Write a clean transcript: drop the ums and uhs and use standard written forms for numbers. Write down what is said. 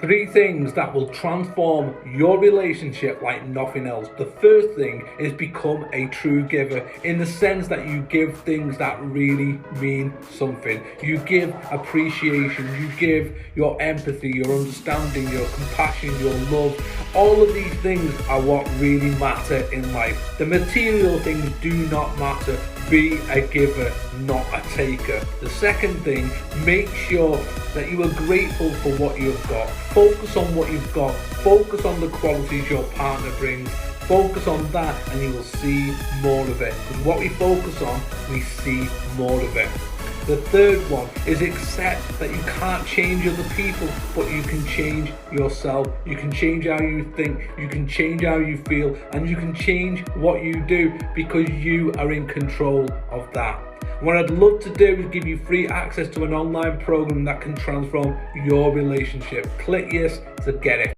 3 things that will transform your relationship like nothing else. The first thing is become a true giver, in the sense that you give things that really mean something. You give appreciation, you give your empathy, your understanding, your compassion, your love. All of these things are what really matter in life. The material things do not matter. Be a giver, not a taker. The second thing, make sure that you are grateful for what you've got. Focus on what you've got. Focus on the qualities your partner brings. Focus on that and you will see more of it. Because what we focus on, we see more of it. The third one is accept that you can't change other people, but you can change yourself. You can change how you think, you can change how you feel, and you can change what you do, because you are in control of that. What I'd love to do is give you free access to an online program that can transform your relationship. Click yes to get it.